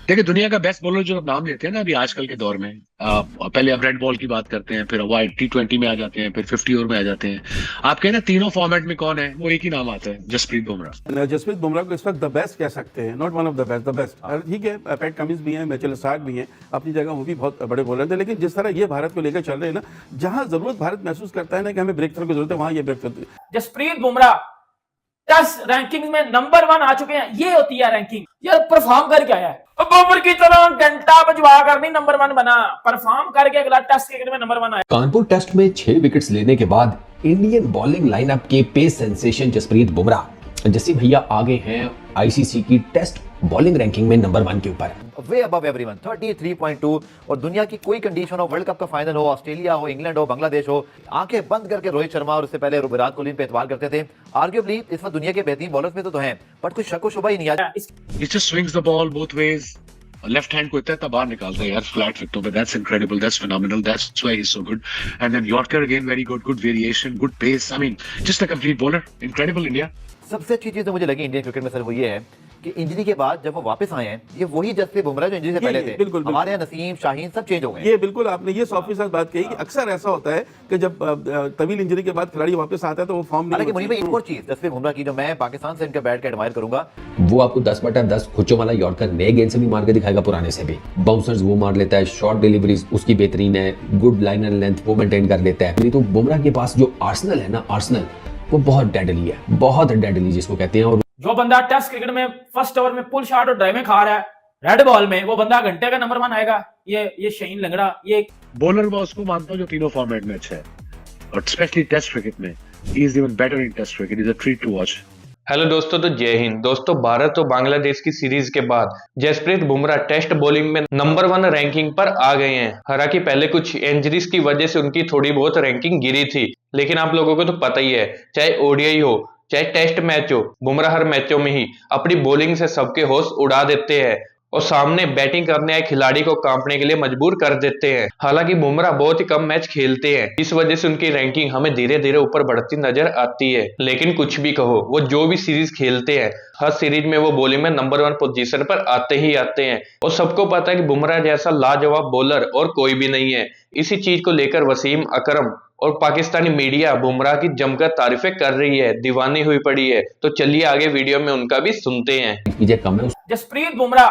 देखिए, दुनिया का बेस्ट बॉलर जो नाम लेते हैं ना अभी आजकल के दौर में, पहले अब रेड बॉल की बात करते हैं, फिर वाइड T20 में आ जाते हैं, फिर 50 ओवर में आ जाते हैं। आप कहें ना तीनों फॉर्मेट में कौन है, वो एक ही नाम आता है, जसप्रीत बुमराह। जसप्रीत बुमराह को इस वक्त द बेस्ट कह सकते हैं, not one of the best, the best. ठीक है, पैट कमिंस भी हैं, मिचेल स्टार्क भी हैं, अपनी जगह वो भी बहुत बड़े बॉलर थे, लेकिन जिस तरह ये भारत को लेकर चल रहे हैं ना, जहां जरूरत भारत महसूस करता है ना कि हमें ब्रेक थ्रू की जरूरत है, वहां ये break through. Jasprit Bumrah test ranking में नंबर 1 आ चुके हैं। ये होती है रैंकिंग। यार परफॉर्म करके आया है, बबर की तरह घंटा बजवा कर नहीं नंबर 1 बना, परफॉर्म करके अगला टेस्ट क्रिकेट में नंबर 1 आया। कानपुर टेस्ट में 6 विकेट्स लेने के बाद इंडियन बॉलिंग लाइनअप के पेस सेंसेशन जसप्रीत बुमराह जस्सी भैया आगे हैं आईसीसी की टेस्ट बॉलिंग रैंकिंग में नंबर 1 के ऊपर। वे अबव एवरीवन 33.2। और दुनिया की कोई कंडीशन हो, वर्ल्ड कप का फाइनल हो, ऑस्ट्रेलिया हो, इंग्लैंड हो, बांग्लादेश हो, आंखें बंद करके रोहित शर्मा और उससे पहले विराट कोहली पे एतबार करते थे। आर्ग्यूबली इस वक्त दुनिया के बेहतरीन बॉलर्स में तो हैं, बट कुछ शक व शुबा ही नहीं आता। He just swings the ball both ways. Left hand को इतना बाहर निकालता है यार फ्लैट विकेटों पे। That's incredible, that's phenomenal, that's why he is so good. And then yorker again very good, good variation, good pace. I mean just a complete bowler, incredible India. सबसे अच्छी चीज तो मुझे लगी इंडियन क्रिकेट में sir वो ये है कि इंजरी के बाद जब वो वापस आए हैं, ये वही जसप्रीत बुमराह जो इंजरी से पहले थे। बिल्कुल, हमारे यहाँ नसीम, शाहीन सब चेंज हो गए। ये बिल्कुल आपने ये 100% बात कही कि अक्सर ऐसा होता है कि जब तवील इंजरी के बाद खिलाड़ी वापस आता है तो वो फॉर्म नहीं हालांकि मुझे होती। एक और चीज जसप्रीत बुमराह की जो मैं पाकिस्तान से इनका बैट के एडमायर करूंगा, वो आपको 10/10 खुच्चों वाला यॉर्कर नए गेंद से भी मार के दिखाएगा, पुराने से भी। बाउंसर्स वो मार लेता है, शॉर्ट डिलीवरीज उसकी बेहतरीन है, गुड लाइनर लेंथ वो मेंटेन कर लेता है। तो बुमराह के पास जो आर्सेनल है ना, आर्सेनल वो बहुत डेडली है, बहुत डेडली जिसको कहते हैं। और जो बंदा टेस्ट क्रिकेट में फर्स्ट ओवर में पुल शॉट और ड्राइविंग खा रहा है रेड बॉल में, वो बंदा घंटे का नंबर 1 आएगा। ये शाहीन लंगड़ा, ये बॉलर मैं उसको मानता हूँ जो तीनों फॉर्मेट में अच्छा है, और स्पेशली टेस्ट क्रिकेट में he is even better in test cricket. Is a treat to watch. Hello दोस्तों, तो जय हिंद दोस्तों। भारत और बांग्लादेश की सीरीज के बाद जसप्रीत बुमराह टेस्ट बॉलिंग में नंबर 1 रैंकिंग पर आ गए हैं। हालांकि पहले कुछ इंजरीज की वजह से उनकी थोड़ी बहुत रैंकिंग गिरी थी, लेकिन आप लोगों को तो पता ही है, चाहे ओडीआई हो चाहे टेस्ट मैच हो, बुमराह हर मैचों में ही अपनी बॉलिंग से सबके होश उड़ा देते हैं और सामने बैटिंग करने आए खिलाड़ी को कांपने के लिए मजबूर कर देते हैं। हालांकि बुमराह बहुत ही कम मैच खेलते हैं, इस वजह से उनकी रैंकिंग हमें धीरे धीरे ऊपर बढ़ती नजर आती है। लेकिन कुछ भी कहो, वो जो भी सीरीज खेलते हैं, हर सीरीज में वो बॉलिंग में नंबर 1 पोजीशन पर आते ही आते हैं। और सबको पता है कि बुमराह जैसा लाजवाब बॉलर और कोई भी नहीं है। इसी चीज को लेकर वसीम अकरम और पाकिस्तानी मीडिया बुमराह की जमकर तारीफें कर रही है, दीवानी हुई पड़ी है। तो चलिए आगे वीडियो में उनका भी सुनते हैं। कम है। जसप्रीत बुमराह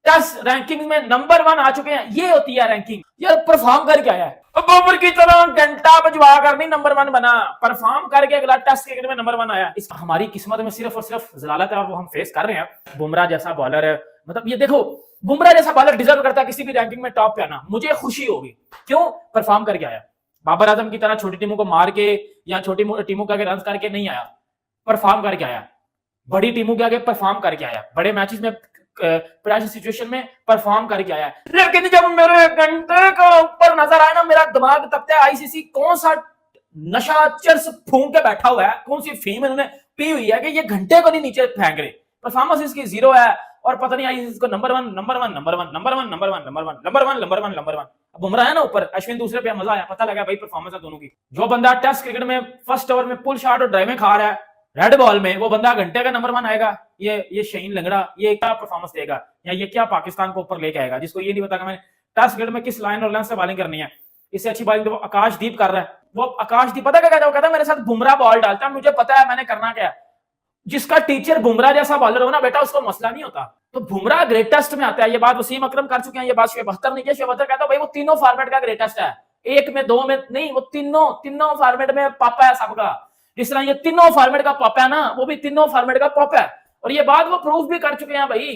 टेस्ट रैंकिंग में नंबर 1 आ चुके हैं। ये होती है रैंकिंग। यार परफॉर्म करके आया है, बबर की तरह घंटा बजवा कर नहीं नंबर 1 बना, परफॉर्म करके अगला टेस्ट क्रिकेट में नंबर 1 आया। इस हमारी किस्मत में सिर्फ और सिर्फ जलालत है, वो हम फेस कर रहे हैं। बुमराह जैसा बॉलर है, मतलब ये देखो, बुमराह जैसा बॉलर डिजर्व करता है किसी भी रैंकिंग में टॉप पे आना। मुझे खुशी होगी, क्यों? परफॉर्म करके आया। बाबर आजम की तरह छोटी टीमों को मार के या छोटी टीमों के आगे रन करके नहीं आया, परफॉर्म करके आया। बड़ी टीमों के आगे परफॉर्म करके आया, बड़े मैचेस में प्रेशर सिचुएशन में परफॉर्म करके आया। लेकिन जब मेरे घंटे का ऊपर नजर आया ना, मेरा दिमाग तपता है। आईसीसी कौन सा नशा चर्स फूंक के बैठा हुआ है, कौन सी फीम इन्होंने पी हुई है कि ये घंटे को नहीं नीचे फेंक रहे। परफॉर्मेंस इसकी 0 है और पता नहीं आईसीसी को number 1 number 1 number 1 number 1 number 1 number 1 number 1 number 1 number 1। Bumrah है ना ऊपर, अश्विन दूसरे पे, मजा आया, पता लगा भाई परफॉर्मेंस है दोनों की। जो बंदा टेस्ट क्रिकेट में फर्स्ट ओवर में पुल शॉट और ड्राइविंग खा रहा है रेड बॉल में, वो बंदा घंटे का नंबर 1 आएगा। ये शाहीन लंगड़ा, ये क्या परफॉर्मेंस देगा या ये क्या पाकिस्तान को ऊपर लेके आएगा, जिसको ये नहीं पता कि मैंने टेस्ट क्रिकेट में किस लाइन और लेंथ से बॉलिंग करनी है। इससे अच्छी बॉलिंग तो वो आकाशदीप कर रहा है। वो आकाशदीप पता क्या कहता है? वो कहता है मेरे साथ बुमराह बॉल डालता है, मुझे पता है मैंने करना क्या है। जिसका टीचर बुमराह जैसा बॉलर हो ना बेटा, उसको मसला नहीं होता। तो बुमराह ग्रेटेस्ट में आता है। ये बात वसीम अकरम कर चुके हैं, ये बात शुएब अख्तर ने की। शुएब अख्तर कहता है भाई वो तीनों फॉर्मेट का ग्रेटेस्ट है, 1 में 2 में नहीं, वो तीनों फॉर्मेट में पापा है सबका। जिस तरह ये तीनों फॉर्मेट का पापा है ना, वो भी तीनों फॉर्मेट का पापा है। और ये बात वो प्रूफ भी कर चुके हैं भाई।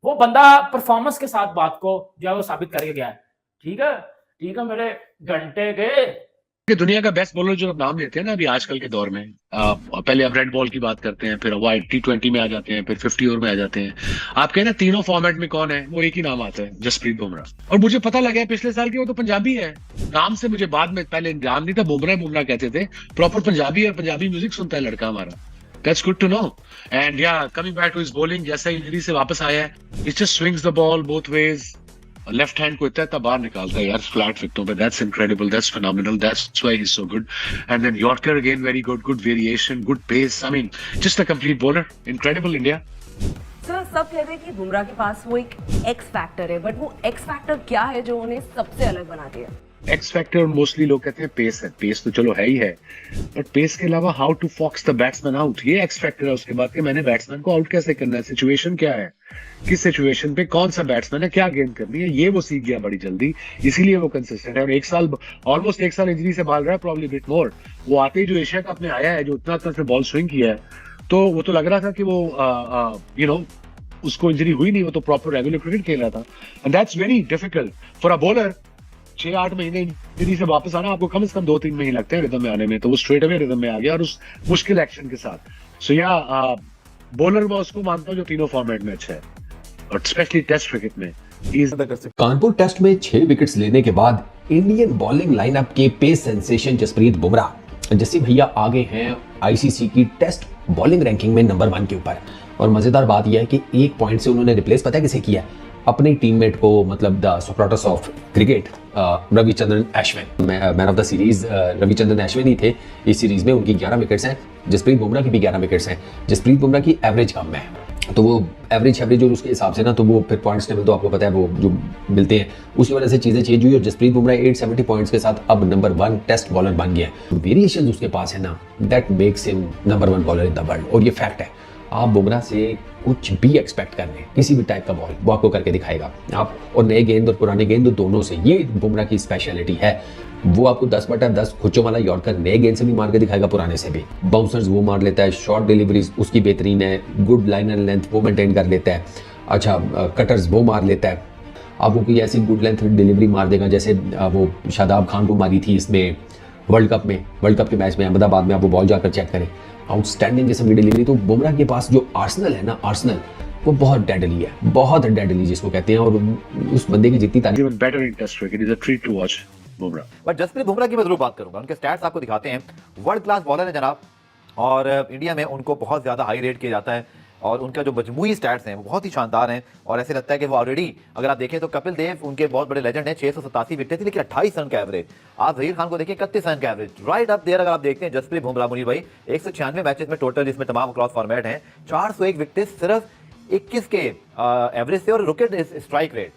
वो बंदा परफॉर्मेंस के साथ बात को जो है वो साबित करके गया है। ठीक है मेरे घंटे के। दुनिया का बेस्ट बॉलर जो नाम लेते हैं ना अभी आजकल के दौर में, पहले अब रेड बॉल की बात करते हैं, फिर वाइड T20 में आ जाते हैं, फिर 50 ओवर में आ जाते हैं। आप कहें ना तीनों फॉर्मेट में कौन है, वो एक ही नाम आता है, जसप्रीत बुमराह। और मुझे पता लगा है पिछले साल की वो तो पंजाबी है। नाम से मुझे बाद में, पहले ध्यान नहीं था, बुमराह कहते थे। प्रॉपर पंजाबी और पंजाबी म्यूजिक सुनता है लड़का हमारा। That's good to know. And yeah, coming back to his bowling, जैसा इंजरी से वापस आया है, it just swings the ball both ways. Left hand को इतना बाहर निकालता है यार फ्लैट विकेटों पे। That's incredible, that's phenomenal, that's why he is so good. And then yorker again very good, good variation, good pace. I mean just a complete bowler, incredible India. Sir सब कहते हैं कि बुमराह के पास वो एक एक्स फैक्टर है, but वो एक्स फैक्टर क्या है जो उन्हें सबसे अलग बना दिया? एक्स फैक्टर मोस्टली लोग कहते हैं पेस है, पेस तो चलो है ही है, बट पेस के अलावा how to fox the batsman out, ये एक्स फैक्टर है। उसके बाद कि मैंने बैट्समैन को आउट कैसे करना है, सिचुएशन क्या है, किस सिचुएशन पे कौन सा बैट्समैन है, क्या गेंद करनी है, ये वो सीख गया बड़ी जल्दी, इसीलिए वो कंसिस्टेंट है। और एक साल, ऑलमोस्ट एक साल इंजरी से भाग रहा है, प्रॉब्ली बिट मोर। वो आते ही जो एशिया कप में आया है, जो उतना से बॉल स्विंग किया है, तो वो तो लग रहा था कि वो उसको इंजरी हुई नहीं, वो तो प्रॉपर रेगुलर क्रिकेट खेल रहा था। And that's very difficult for a bowler. 6-8 महीने इंजरी से वापस आना, आपको कम से कम 2-3 महीने लगते हैं रिदम में आने में, तो वो स्ट्रेट अवे रिदम में आ गया और उस मुश्किल एक्शन के साथ। सो बॉलर मैं उसको मानता हूँ जो तीनों फॉर्मेट में अच्छा है, और स्पेशली टेस्ट क्रिकेट में कानपुर टेस्ट में 6 विकेट्स लेने के बाद इंडियन बॉलिंग लाइनअप के पेस सेंसेशन जसप्रीत बुमराह जस्सी भैया आगे हैं आईसीसी की टेस्ट बॉलिंग रैंकिंग में नंबर 1 के ऊपर। और मजेदार बात यह है कि 1 पॉइंट से उन्होंने रिप्लेस पता है किसे किया? अपने टीममेट को, मतलब the Socrates of cricket Ravichandran Ashwin. Man of the series Ravichandran Ashwin ही थे इस सीरीज में। उनकी 11 विकेट्स हैं, जसप्रीत बुमराह की भी 11 विकेट्स हैं। जसप्रीत बुमराह की एवरेज कम है, तो वो एवरेज और उसके हिसाब से ना, तो वो फिर पॉइंट्स टेबल तो आपको पता है वो जो मिलते हैं, उसी वजह से चीजें चेंज हुई और जसप्रीत बुमराह 870 पॉइंट्स के साथ अब नंबर 1 टेस्ट बॉलर बन गया है। वेरिएशन उसके पास है ना, that makes him number 1 bowler in the world. और ये फैक्ट है, आप बुमराह से कुछ भी एक्सपेक्ट कर लें, किसी भी टाइप का बॉल वो आपको करके दिखाएगा। आप और नए गेंद और पुराने गेंद दोनों से, ये बुमराह की स्पेशलिटी है। वो आपको 10/10 खुच्चों वाला यॉर्कर नए गेंद से भी मार के दिखाएगा, पुराने से भी। बाउंसर्स वो मार लेता है, शॉर्ट डिलीवरीज उसकी बेहतरीन है, गुड लाइनर लेंथ वो मेंटेन कर लेता है। अच्छा, कटर्स वो मार लेता है। आपको कोई ऐसी गुड लेंथ डिलीवरी मार देगा जैसे वो शादाब खान को मारी थी इसमें वर्ल्ड कप के मैच में अहमदाबाद में, आप वो बॉल जाकर चेक करें, आउटस्टैंडिंग किस्म की डिलीवरी। तो बुमराह के पास जो आर्सेनल है ना, आर्सेनल वो बहुत डेडली है, बहुत डेडली जिसको कहते हैं। और उस बंदे की जितनी तारीफ better in test cricket, is a treat to watch Bumrah. But Jasprit Bumrah की मैं जरूर बात करूंगा, उनके स्टैट्स आपको दिखाते हैं, वर्ल्ड क्लास बॉलर है जनाब, और इंडिया में उनको बहुत ज्यादा हाई रेट किया जाता है, और उनका जो मजमूई स्टैट्स हैं वो बहुत ही शानदार हैं। और ऐसे लगता है कि वो ऑलरेडी, अगर आप देखें तो कपिल देव उनके बहुत बड़े लेजेंड हैं, 687 विकेट थी, लेकिन 28 रन का एवरेज। आप जहीर खान को देखें 31 रन का एवरेज, राइट अप देयर। अगर आप देखते हैं जसप्रीत बुमराह, मुनीर भाई 196 मैचेस में टोटल, जिसमें तमाम क्रॉस फॉर्मेट हैं, 401 विकेट सिर्फ 21 के एवरेज से, और विकेट स्ट्राइक रेट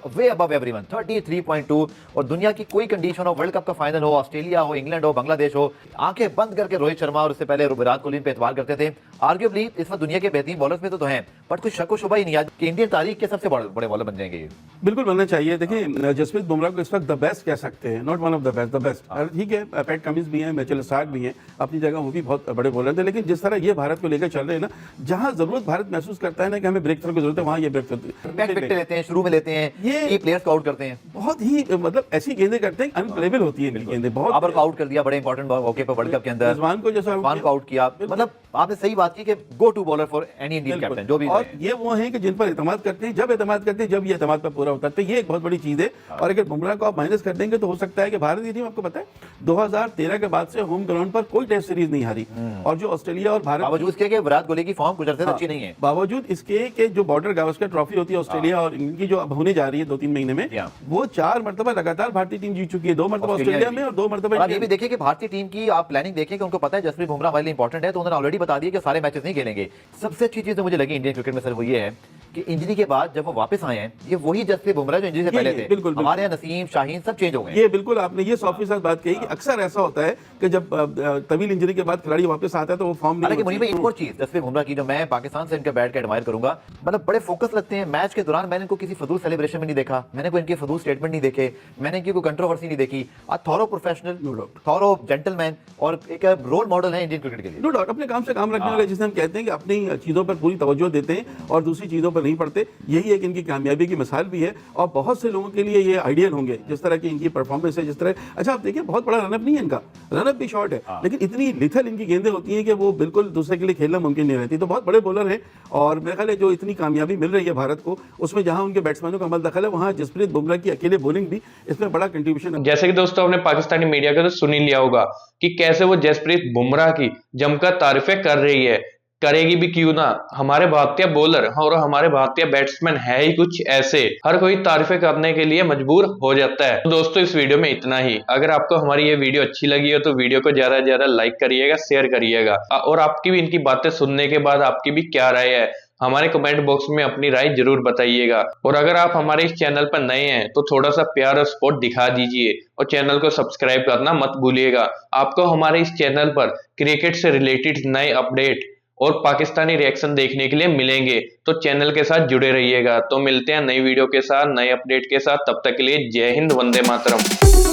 वे अबव एवरीवन 33.2। और दुनिया की कोई कंडीशन हो, वर्ल्ड कप का फाइनल हो, ऑस्ट्रेलिया हो, इंग्लैंड हो, बांग्लादेश हो, आंखें बंद करके रोहित शर्मा और उससे पहले विराट कोहली पे एतबार करते थे। आर्ग्यूबली इस वक्त दुनिया के बेहतरीन बॉलर्स में तो हैं, बट कुछ शक व शुबा ही नहीं आज कि इंडियन तारीख के सबसे बड़े बॉलर बन जाएंगे ये। बिल्कुल बनना चाहिए। देखिए, जसप्रीत बुमराह को इस वक्त द बेस्ट कह सकते हैं, not one of the best, the best. ठीक है, पैट कमिंस भी हैं, मिचेल स्टार्क भी हैं, अपनी जगह वो भी बहुत बड़े बॉलर थे। लेकिन जिस तरह ये भारत को लेकर चल रहे हैं ना, जहां जरूरत भारत महसूस करता है ना कि हमें ब्रेक थ्रू की जरूरत है, वहां ये ब्रेक विकेट लेते हैं, शुरू में लेते हैं, ये प्लेयर्स को आउट करते हैं, बहुत ही मतलब ऐसी गेंदें करते हैं, अनप्लेबल होती है गेंदें। बहुत बाबर को आउट कर दिया बड़े इंपॉर्टेंट मौके पर वर्ल्ड कप के अंदर, रिजवान को जैसा आउट किया। मतलब आपने सही बात की कि go to bowler for any Indian captain जो भी। और ये वो हैं कि जिन पर एतमाद करते हैं, जब एतमाद करते हैं, जब ये एतमाद पर पूरा होता है, तो ये एक बहुत बड़ी चीज है। और अगर बुमराह को आप माइनस कर देंगे तो हो सकता है कि भारत की टीम, आपको पता है 2013 के बाद से होम ग्राउंड पर कोई टेस्ट सीरीज नहीं हारी, और जो ऑस्ट्रेलिया और भारत, बावजूद इसके कि विराट कोहली की फॉर्म कुछ अर्से से अच्छी नहीं है, बावजूद इसके कि जो बॉर्डर गावस्कर ट्रॉफी होती है ऑस्ट्रेलिया और इंग्लैंड की, जो अब होने जा रही है 2-3 महीने में, वो 4 मरतबा लगातार भारतीय टीम जीत चुकी है, 2 मरतबा ऑस्ट्रेलिया में और 2 मरतबा। ये भी देखिए कि भारतीय टीम की आप प्लानिंग देखिए कि उनको पता है जसप्रीत बुमराह हमारे लिए इंपॉर्टेंट है, तो उन्होंने ऑलरेडी बता दिया कि सारे मैचेस नहीं खेलेंगे। सबसे अच्छी चीज जो मुझे लगी इंडियन क्रिकेट में सर वो ये है कि इंजरी के बाद जब वो वापस आए हैं, ये वही जसप्रीत बुमराह जो इंजरी से पहले थे। बिल्कुल, हमारे यहाँ नसीम, शाहीन सब चेंज हो गए। ये बिल्कुल आपने ये 100% बात कही कि अक्सर ऐसा होता है कि जब तवील इंजरी के बाद खिलाड़ी वापस आता है तो वो फॉर्म नहीं। मुनीर भाई, एक और चीज जसप्रीत बुमराह की जो मैं पाकिस्तान से इनका बैठ के एडमायर करूंगा, मतलब बड़े फोकस लगते हैं मैच के दौरान। मैंने इनको किसी फजूल सेलिब्रेशन में नहीं देखा, मैंने कोई इनके फजूल स्टेटमेंट नहीं देखे, मैंने इनकी कोई कंट्रोवर्सी नहीं देखी। थॉरो प्रोफेशनल, थॉरो जेंटलमैन, और एक रोल मॉडल है इंडियन क्रिकेट के लिए। नो डाउट, अपने काम से काम रखने वाले, जिसे हम कहते हैं कि अपनी चीजों पर पूरी तवज्जो देते हैं और दूसरी चीजों पर नहीं पड़ते, यही एक इनकी कामयाबी की मिसाल भी है। और बहुत से लोगों के लिए ये आइडियल होंगे जिस तरह की इनकी परफॉर्मेंस है, जिस तरह। अच्छा, आप देखिए बहुत बड़ा रनअप नहीं है इनका, रनअप भी शॉर्ट है, लेकिन इतनी लिथल इनकी गेंदें होती हैं कि वो बिल्कुल दूसरे के लिए खेलना मुमकिन नहीं रहती। तो बहुत बड़े बॉलर हैं, और मेरे ख्याल है जो इतनी कामयाबी मिल रही है भारत को, उसमें जहां उनके बैट्समैनों का अमल दखल है, वहां जसप्रीत बुमराह की अकेले बॉलिंग भी इसमें बड़ा कंट्रीब्यूशन है। जैसे कि दोस्तों हमने पाकिस्तानी मीडिया का तो सुन ही लिया होगा कि कैसे वो जसप्रीत बुमराह की जमकर तारीफें कर रही है, करेगी भी क्यों ना। हमारे भारतीय बॉलर और हमारे भारतीय बैट्समैन है ही कुछ ऐसे, हर कोई तारीफें करने के लिए मजबूर हो जाता है। तो दोस्तों इस वीडियो में इतना ही। अगर आपको हमारी ये वीडियो अच्छी लगी हो तो वीडियो को ज्यादा से ज्यादा लाइक करिएगा, शेयर करिएगा, और आपकी भी इनकी बातें सुनने के बाद आपकी भी क्या राय है हमारे कमेंट बॉक्स में अपनी राय जरूर बताइएगा। और अगर आप हमारे इस चैनल पर नए हैं तो थोड़ा सा प्यार और सपोर्ट दिखा दीजिए और चैनल को सब्सक्राइब करना मत भूलिएगा। आपको हमारे इस चैनल पर क्रिकेट से रिलेटेड नए अपडेट और पाकिस्तानी रिएक्शन देखने के लिए मिलेंगे, तो चैनल के साथ जुड़े रहिएगा। तो मिलते हैं नई वीडियो के साथ, नए अपडेट के साथ। तब तक के लिए जय हिंद, वंदे मातरम।